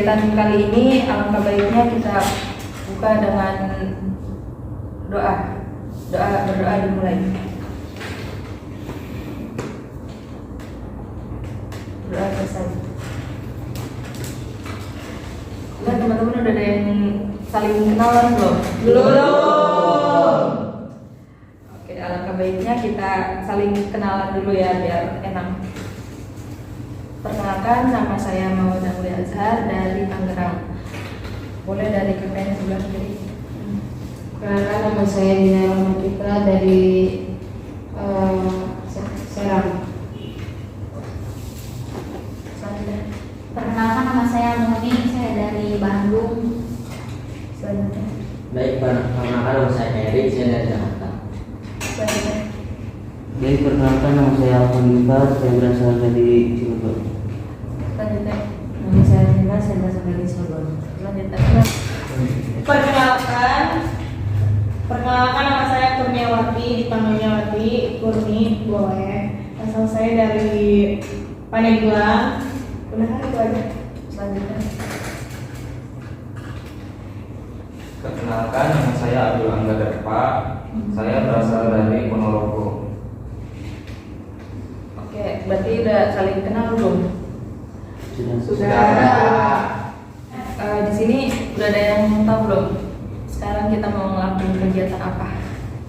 kegiatan kali ini alangkah baiknya kita buka dengan berdoa dimulai. Berdoa selesai. Nah, teman-teman udah ada yang saling kenalan belum? Belum. Oke, alangkah baiknya kita saling kenalan dulu ya biar enak. Perkenalkan, nama saya Mawadah Aulia Azhar dari Tangerang. Boleh dari kakak yang sebelah kiri. Perkenalkan, nama saya Dina Rahma Fitra dari Serang. Selanjutnya. Perkenalkan, nama saya Muni, saya dari Bandung. Selanjutnya. Baik, perkenalkan nama saya Erik, saya dari Jakarta. Selanjutnya. Jadi perkenalkan, nama saya Alvan Gifar, saya berasal dari Cirebon. Selanjutnya. Nama saya Nina, saya berasal dari Cirebon. Selanjutnya. Perkenalkan nama saya Kurniawati, dipanggilnya Wati, Kurni, boleh. Asal saya dari Pandeglang. Udah kan itu aja. Selanjutnya. Perkenalkan, nama saya Abdul Angga Darpa. Saya berasal dari Ponorogo. Oke, berarti udah saling kenal belum? Sudah. Di sini udah ada yang tahu belum? Sekarang kita mau ngelakuin kegiatan apa?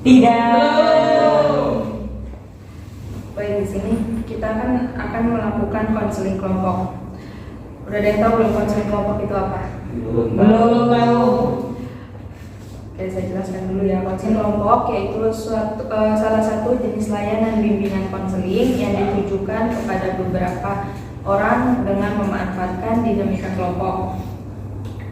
Tidak. Baik, di sini kita akan melakukan konseling kelompok. Udah ada yang tahu belum konseling kelompok itu apa? Belum tahu. Oke, saya jelaskan dulu ya. Konseling kelompok yaitu salah satu jenis layanan bimbingan konseling yang ditujukan kepada beberapa orang dengan memanfaatkan dinamika kelompok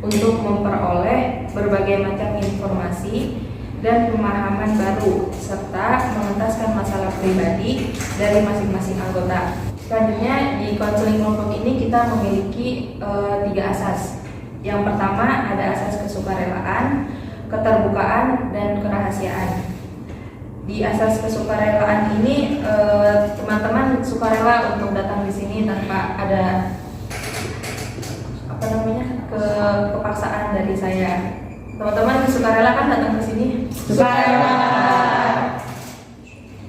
untuk memperoleh berbagai macam informasi dan pemahaman baru serta mengentaskan masalah pribadi dari masing-masing anggota. Selanjutnya di konseling kelompok ini kita memiliki 3 asas. Yang pertama ada asas kesukarelaan, keterbukaan, dan kerahasiaan. Di asas kesukarelaan ini teman-teman sukarela untuk datang di sini tanpa ada kepaksaan dari saya. Teman-teman sukarela kan datang ke sini? Sukarela.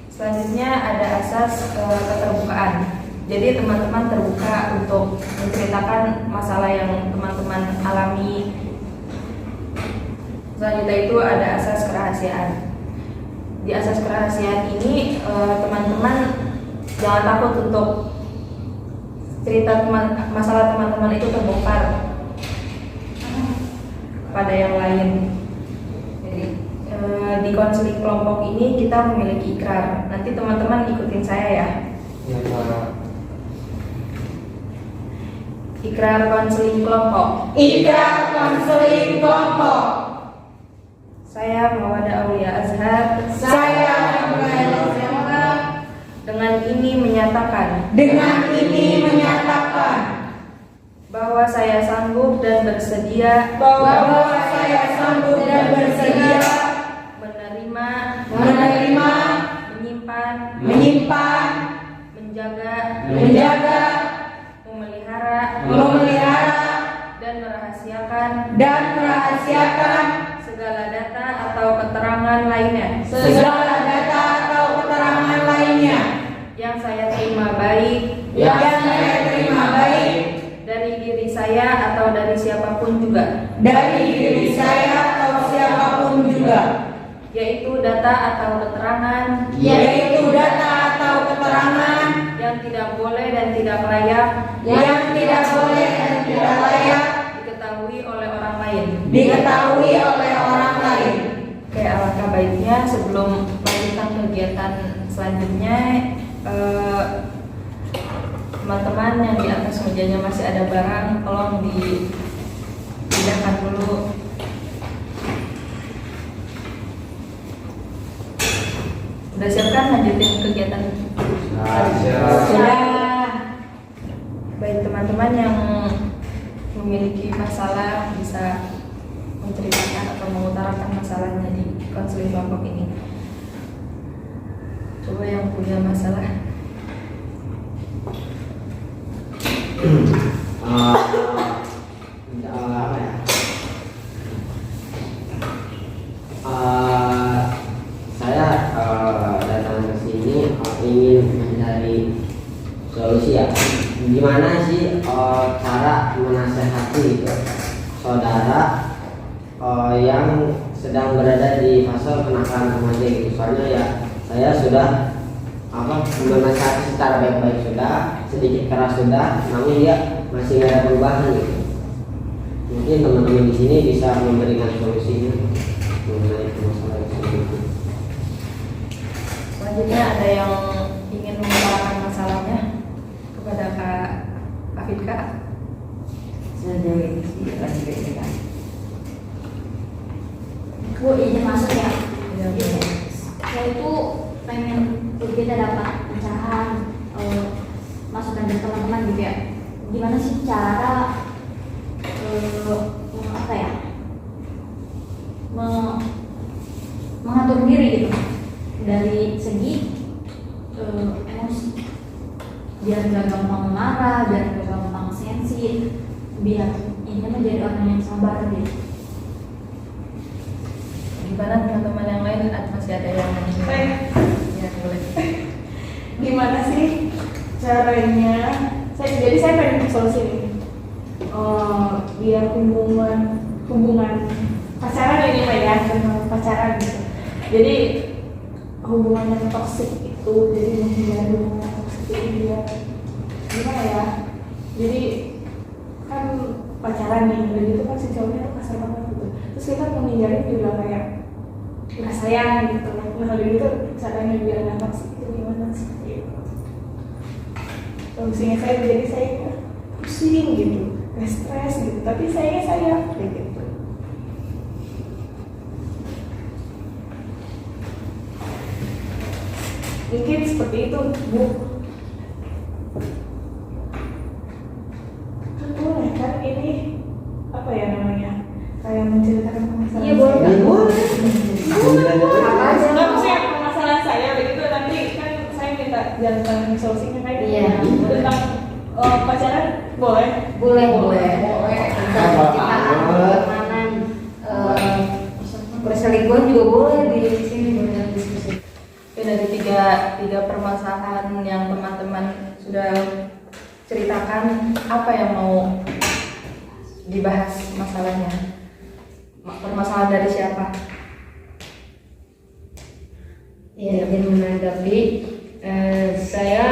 Selanjutnya ada asas keterbukaan. Jadi teman-teman terbuka untuk menceritakan masalah yang teman-teman alami. Selanjutnya itu ada asas kerahasiaan. Di asas kerahasiaan ini teman-teman jangan takut untuk cerita masalah teman-teman itu terbongkar pada yang lain. Jadi di konseling kelompok ini kita memiliki ikrar. Nanti teman-teman ikutin saya ya. Ikrar konseling kelompok. Ikrar konseling kelompok. Saya Mawadah Aulia Azhar. Saya dengan ini menyatakan bahwa saya sanggup dan bersedia menerima, menyimpan, menjaga, memelihara, dan merahasiakan segala data atau keterangan lainnya yang saya terima baik dari diri saya atau dari siapapun juga, yaitu data atau keterangan yang tidak boleh dan tidak layak diketahui oleh orang lain. Oke, alangkah baiknya sebelum melanjutkan kegiatan selanjutnya, teman-teman yang di atas mejanya masih ada barang, tolong dipindahkan dulu. Udah siap kan lanjutin kegiatan? Sudah. Baik, teman-teman yang memiliki masalah bisa menceritakan atau mengutarakan masalahnya di konseling kelompok ini. Coba yang punya masalah. solusi ya. Gimana sih cara menasehati gitu saudara yang sedang berada di fase kenakalan remaja gitu. Soalnya ya saya sudah menasehati secara baik-baik sudah, sedikit keras sudah, namun dia masih nggak ada perubahan gitu. Mungkin teman-teman di sini bisa memberikan solusinya mengenai masalah tersebut. Selanjutnya ada yang ingin mengutarakan masalahnya kepada Kak Afidka. Sejauh ini sih lagi baik-baik. Bu, izin masuk ya. Ya, Saya itu pengen kita dapat pencerahan masukan dari teman-teman gitu ya. Gimana sih cara apa ya? Mengatur diri gitu dari segi emosi, biar nggak gampang marah, biar nggak gampang sensi, biar ini menjadi orang yang sabar gitu. Gimana teman-teman yang lain? Masih ada yang Saya, ya boleh. gimana sih caranya? Jadi saya pengen solusi nih. Biar hubungan pacaran ini Pak ya, pacaran gitu. Jadi hubungan yang toksik itu, jadi menghindari hubungan toksik itu dia gimana ya? Jadi kan pacaran nih, dan itu kan si cowoknya tuh kasar banget gitu. Terus kita menghindari juga kayak nggak sayang gitu. Nah dari itu caranya biar nggak toksik itu gimana sih? Gitu. Solusinya saya jadi saya pusing gitu, kayak stres gitu. Tapi saya kayak gitu. Mungkin seperti itu, Bu. Kan boleh kan ini apa ya namanya? Kayak menceritakan permasalahan. Iya, boleh. saya. Apa aja? Nggak maksudnya permasalahan saya begitu, nanti kan saya minta jalan solusinya kayak gitu. Iya. Tentang pacaran boleh. Boleh. Apa? Pertemanan, perselingkuhan juga boleh di sini boleh diskusi. Oke, dari tiga permasalahan yang teman-teman sudah ceritakan, apa yang mau dibahas masalahnya? Permasalahan dari siapa? Ya, dan menanggapi saya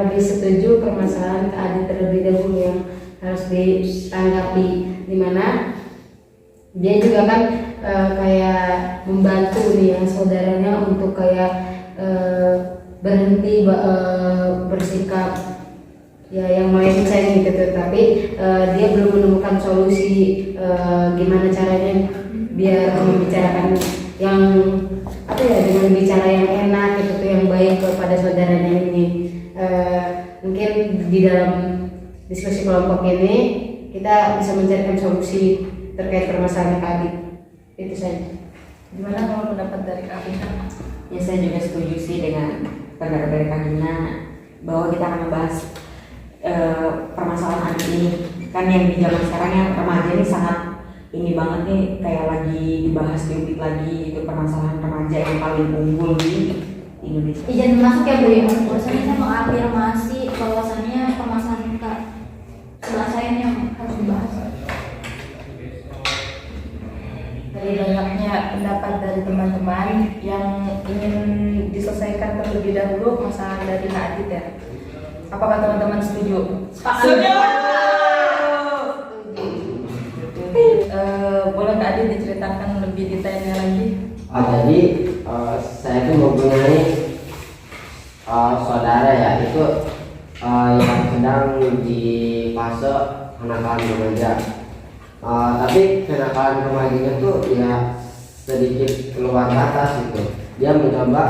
lebih setuju permasalahan Kak Adi terlebih dahulu yang harus ditanggapi, dimana dia juga kan kayak membantu nih ya saudaranya untuk kayak berhenti bersikap ya yang melenceng gitu, tapi dia belum menemukan solusi gimana caranya biar membicarakan yang apa ya, dengan bicara yang enak gitu tuh, yang baik kepada saudaranya ini. Mungkin di dalam diskusi kelompok ini kita bisa mencarikan solusi terkait permasalahan Kak Adi. Itu saja. Gimana kalau pendapat dari Kak Afidka? Ya, saya juga setuju sih dengan pendapat dari Kak Gina bahwa kita akan membahas permasalahan anak ini. Kan yang di zaman sekarang yang remaja ini sangat ini banget nih, kayak lagi dibahas diupit lagi itu permasalahan remaja yang paling unggul di Indonesia. Izin masuk ya Bu ya. Bahwasannya saya mengafirmasi bahwasannya permasalahan Kak sebelah saya ini yang harus dibahas. Dari banyaknya pendapat dari teman-teman yang ingin diselesaikan terlebih dahulu masalah dari Kak Adit ya. Apakah teman-teman setuju? Setuju. Boleh Kak Adit diceritakan lebih detailnya lagi? Jadi saya tuh mempunyai saudara ya, itu yang sedang di fase kenakalan remaja. Tapi kenakalan remajanya tuh ya sedikit keluar batas gitu. Dia mencoba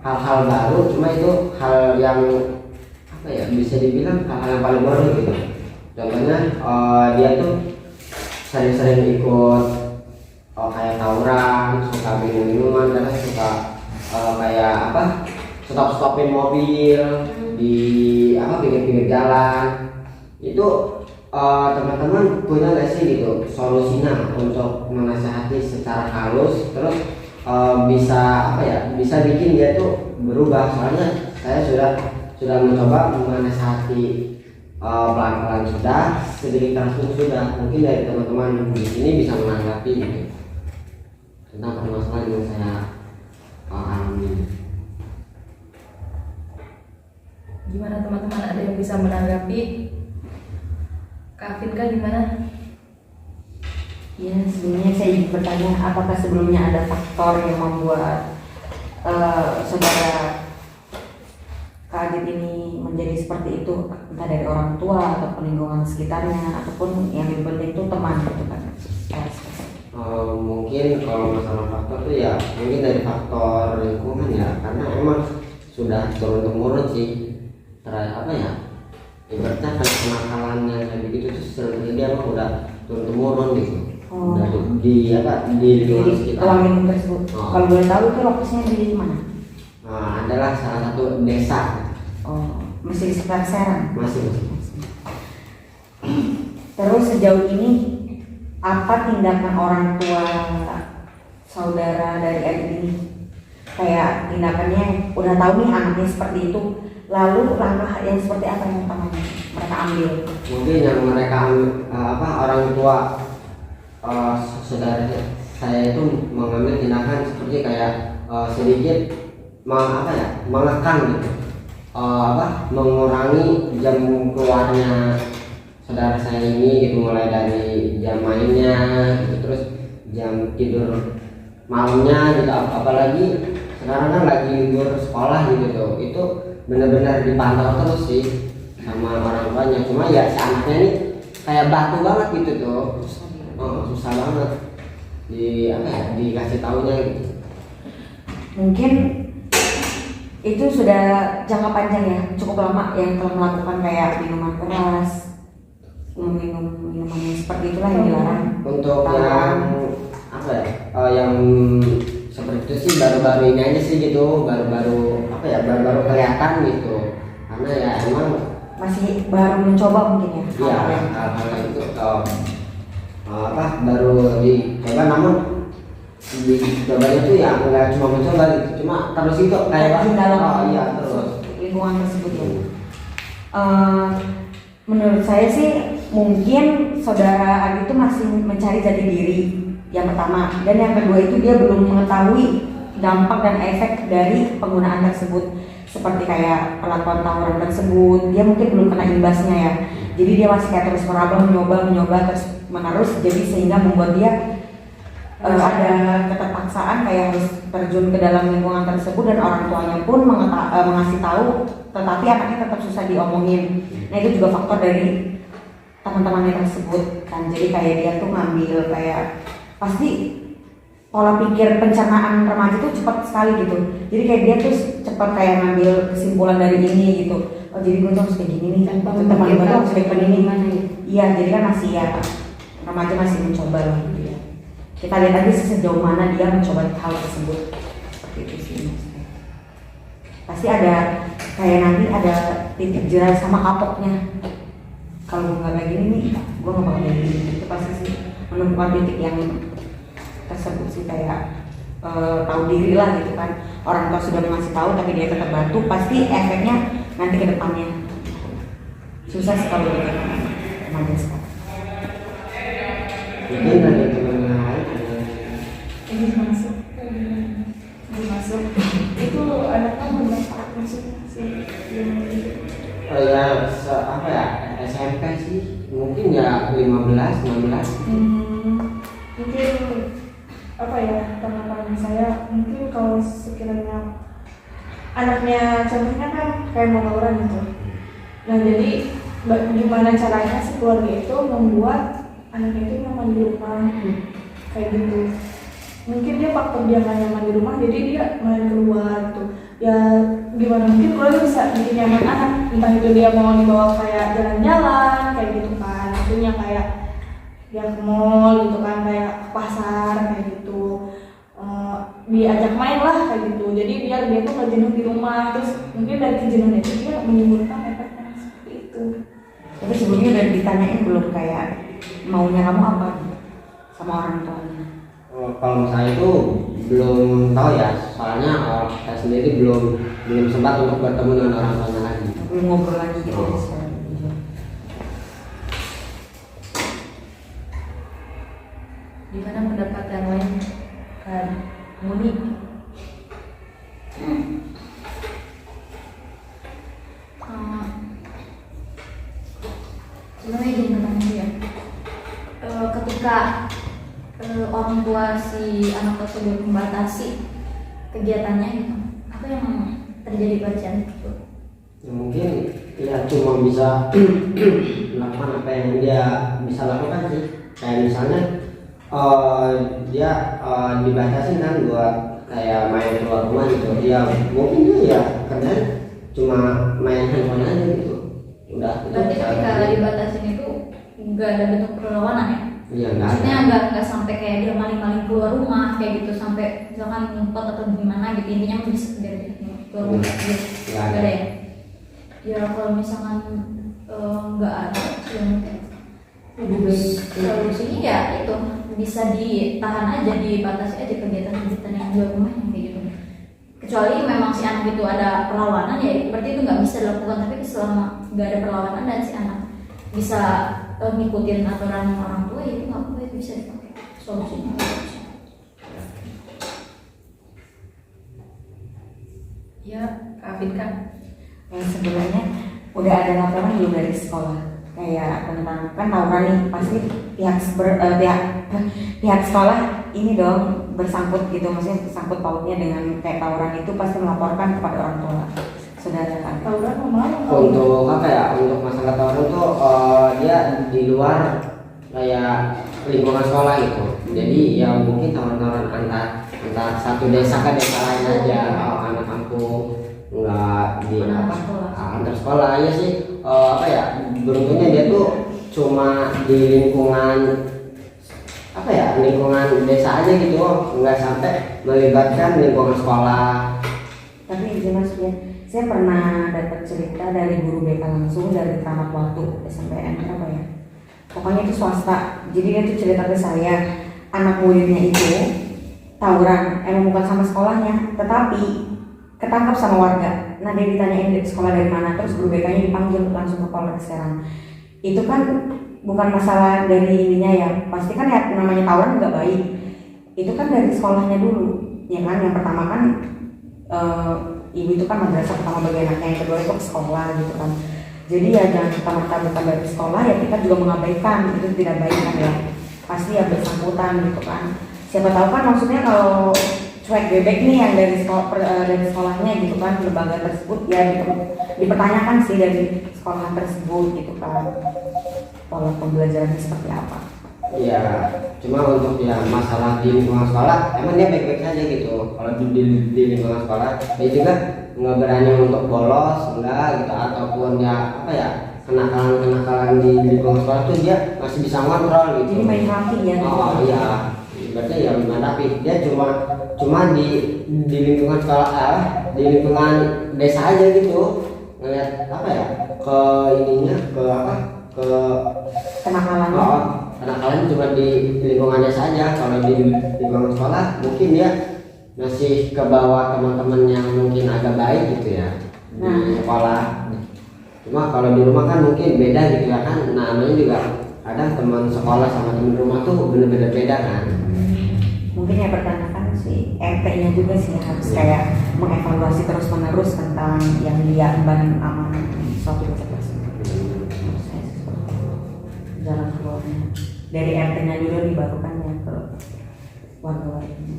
hal-hal baru, cuma itu hal yang apa ya, bisa dibilang hal-hal yang paling baru gitu. Contohnya dia tuh sering-sering ikut kayak tawuran, suka minum-minuman, karena suka kayak apa, stop-stopin mobil di pinggir-pinggir jalan. Itu teman-teman punya nggak sih gitu solusinya untuk menasehati secara halus, terus bisa apa ya, bisa bikin dia tuh berubah? Soalnya saya sudah mencoba menasihati pelan-pelan sudah, sedikit keras pun sudah. Mungkin dari teman-teman di sini bisa menanggapi gitu, tentang permasalahan yang saya alami. Gimana teman-teman, ada yang bisa menanggapi? Kak Finka gimana? Ya, sebenarnya saya ingin bertanya, apakah sebelumnya ada faktor yang membuat saudara Kak Adit ini menjadi seperti itu, entah dari orang tua atau lingkungan sekitarnya, ataupun yang lebih penting itu teman gitu kan? Mungkin kalau masalah faktor tuh ya mungkin dari faktor lingkungan ya, karena emang sudah turun temurun sih. Apa ya, ibaratnya kan kenakalan yang kayak begitu tuh sebenarnya dia emang udah turun temurun gitu. Dari di lingkungan sekitar. Ruang lingkup tersebut. Kalau boleh tahu itu lokasinya di mana? Adalah salah satu desa. Masih di sekitar Serang. Masih. Terus sejauh ini apa tindakan orang tua saudara dari Adit ini? Kayak tindakannya udah tahu nih anaknya seperti itu, lalu langkah yang seperti apa yang mereka ambil? Mungkin yang mereka ambil orang tua saudara saya itu mengambil tindakan seperti kayak sedikit mengekang gitu, mengurangi jam keluarnya saudara saya ini gitu, mulai dari jam mainnya gitu, terus jam tidur malamnya gitu. Apalagi sekarang kan lagi libur sekolah gitu tuh, itu benar-benar dipantau terus sih sama orang tuanya. Cuma ya si anaknya ini kayak batu banget gitu tuh, susah banget dikasih taunya gitu. Mungkin itu sudah jangka panjang ya, cukup lama yang telah melakukan kayak minuman keras, minuman yang seperti itulah yang dilarang. Untuk yang seperti itu sih baru-baru ini aja sih gitu, baru-baru kelihatan gitu, karena ya emang masih baru mencoba mungkin ya. Iya, hal-hal itu baru dicoba, namun dicobanya tuh ya nggak cuma mencoba gitu, cuma terus itu kayak di dalam terus lingkungan tersebut ya. Menurut saya sih mungkin saudara Adi itu masih mencari jati diri yang pertama, dan yang kedua itu dia belum mengetahui dampak dan efek dari penggunaan tersebut, seperti kayak perlakuan tawuran tersebut. Dia mungkin belum kena imbasnya ya, jadi dia masih kayak terus meraba, mencoba terus menerus, jadi sehingga membuat dia ada keterpaksaan kayak harus terjun ke dalam lingkungan tersebut, dan orang tuanya pun mengasih tahu, tetapi anaknya tetap susah diomongin. Nah itu juga faktor dari teman-temannya tersebut kan. Jadi kayak dia tuh ngambil kayak pasti pola pikir pencernaan remaja itu cepat sekali gitu. Jadi kayak dia tuh cepat kayak ngambil kesimpulan dari ini gitu. Oh jadi gue tuh harus kayak gini nih kan, teman gue tuh harus kayak gini gimana ya. Iya, jadi kan masih ya remaja masih mencoba lah gitu ya. Kita lihat aja sejauh mana dia mencoba hal tersebut. Seperti itu sih maksudnya. Pasti ada kayak nanti ada titik jelas sama kapoknya. Kalau gue nggak kayak gini nih, gue nggak bakal kayak gini. Itu pasti sih menemukan titik yang tersebut sih, kayak tahu diri lah gitu kan. Orang tua sudah mengasih tahu tapi dia tetap batu, pasti efeknya nanti ke depannya susah sih kalau gitu remaja sekarang. Mungkin ada teman yang lain Ini masuk itu anaknya bermanfaat maksudnya sih SMP sih, mungkin ya 15, 16. Mungkin tanggapan saya, mungkin kalau sekiranya anaknya contohnya kan kayak mau tawuran gitu. Nah jadi gimana caranya si keluarga itu membuat anaknya itu nyaman di rumah kayak gitu. Mungkin dia faktor dia nggak nyaman di rumah, jadi dia main keluar tuh. Ya gimana mungkin keluarga bisa bikin nyaman anak, entah itu dia mau dibawa kayak jalan-jalan kayak gitu kan, artinya kayak dia ke mall gitu kan, kayak ke pasar kayak gitu, diajak main lah kayak gitu. Jadi biar dia tuh nggak jenuh di rumah, terus mungkin dari kejenuhan itu dia menimbulkan efeknya seperti itu. Tapi sebelumnya udah ditanyain belum kayak maunya kamu apa sama orang tuanya? Kalau saya itu belum tahu ya, soalnya saya sendiri belum sempat untuk bertemu dengan orang tuanya lagi. ngobrol lagi gitu. Gimana pendapat yang lain kan Muni? Sebenarnya gimana ya? Ketika orang tua si anak tersebut membatasi kegiatannya gitu, apa yang terjadi pada si anak itu? Ya, mungkin ya cuma bisa melakukan apa yang dia bisa lakukan sih. Kayak misalnya dia dibatasi kan buat kayak main keluar rumah gitu. Ya mungkin dia ya karena cuma main handphone aja gitu. Udah. Berarti ketika dibatasin itu nggak ada bentuk perlawanan ya? Iya, maksudnya nggak sampai kayak dia maling-maling keluar rumah kayak gitu, sampai misalkan ngumpet atau gimana gitu, intinya bisa dari keluar rumah gitu. Nggak ada ya? Ya kalau misalkan nggak ada ya mungkin solusinya ya itu bisa ditahan aja, dibatasi aja kegiatan-kegiatan yang di luar rumahnya kayak gitu. Kecuali memang si anak itu ada perlawanan ya berarti itu nggak bisa dilakukan, tapi selama nggak ada perlawanan dan si anak bisa ngikutin aturan orang tua ya itu nggak apa-apa, itu bisa dipakai solusinya. Ya, Kak Fit kan? Yang sebenarnya udah ada laporan belum dari sekolah kayak tentang kan tawuran nih, pasti pihak sekolah ini dong bersangkut gitu, maksudnya bersangkut pautnya dengan kayak tawuran itu pasti melaporkan kepada orang tua. Saudara kan Tawuran kemana? untuk apa ya, untuk masalah tawuran tuh dia di luar kayak lingkungan sekolah gitu. Jadi ya mungkin tawuran antar satu desa ke desa lain aja, anak kampung, nggak di apa antar sekolah. Ya sih apa ya, beruntungnya dia tuh cuma di lingkungan apa ya, lingkungan desa aja gitu, nggak sampai melibatkan lingkungan sekolah. tapi ini maksudnya saya pernah dapat cerita dari guru BK langsung dari Keramat Watu SMPN apa ya, pokoknya itu swasta. Jadi dia tuh cerita ke saya anak muridnya itu tawuran, emang bukan sama sekolahnya tetapi ketangkap sama warga. Nah dia ditanyain dari sekolah dari mana, terus guru BK-nya dipanggil langsung ke Polres Serang. Itu kan bukan masalah dari ininya ya, pasti kan ya namanya tawuran nggak baik. Itu kan dari sekolahnya dulu, ya kan. Yang pertama kan ibu itu kan madrasah pertama bagi anaknya, yang kedua itu ke sekolah gitu kan. Jadi ya jangan kita bukan dari sekolah ya kita juga mengabaikan, itu tidak baik kan ya. Pasti ya bersangkutan gitu kan. Siapa tahu kan maksudnya kalau cuek bebek nih yang dari sekolahnya gitu kan, lembaga tersebut ya dipertanyakan sih dari sekolah tersebut gitu kan, pola pembelajarannya seperti apa. Iya, cuma untuk ya masalah di lingkungan sekolah emang dia baik-baik saja gitu. Kalau di lingkungan sekolah dia juga nggak berani untuk bolos enggak gitu, ataupun ya apa ya kenakalan di lingkungan sekolah tuh dia masih bisa ngontrol gitu. Jadi main rapi ya. Oh iya, berarti ya main rapi. Dia cuma di lingkungan sekolah di lingkungan desa aja gitu, ngeliat apa ya, ke ininya ke apa, ke Kenakalannya. kenakalan cuma di lingkungannya saja. Kalau di lingkungan sekolah mungkin dia masih ke bawah teman-teman yang mungkin agak baik gitu ya di sekolah. Cuma kalau di rumah kan mungkin beda gitu ya kan, namanya juga kadang teman sekolah sama teman rumah tuh bener-bener beda kan. Mungkin yang pertanyaan si RT-nya juga sih harus kayak mengevaluasi terus-menerus tentang yang dia emban amanah di suatu kelas. Jalan keluarnya dari RT-nya dulu dibarukannya ke warga-warganya.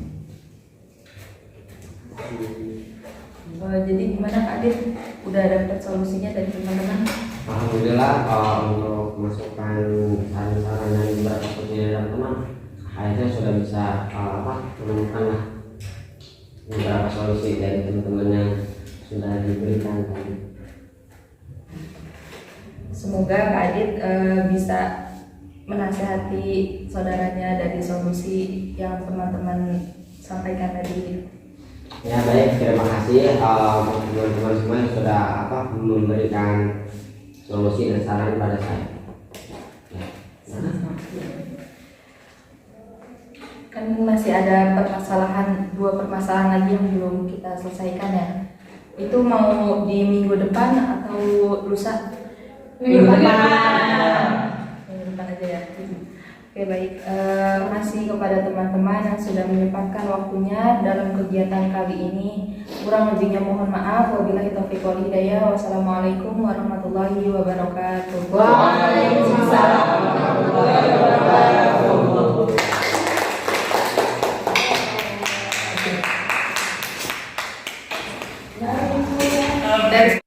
Jadi gimana Kak Dit? Udah dapat solusinya dari teman-teman? Alhamdulillah untuk masukan saran-saran dan beberapa solusi dari teman, akhirnya sudah bisa menemukan lah beberapa solusi dari teman-teman yang sudah diberikan tadi. Semoga Kak Adit bisa menasihati saudaranya dari solusi yang teman-teman sampaikan tadi. Ya baik, terima kasih untuk teman-teman semua yang sudah memberikan solusi dan saran pada saya. Kan masih ada dua permasalahan lagi yang belum kita selesaikan ya. Itu mau di minggu depan atau lusa? Minggu depan. Minggu depan aja ya. Oke baik, masih kepada teman-teman yang sudah menyempatkan waktunya dalam kegiatan kali ini. Kurang lebihnya mohon maaf. Wabillahi taufiq wal hidayah. Wassalamualaikum warahmatullahi wabarakatuh. Waalaikumsalam warahmatullahi wabarakatuh. Dari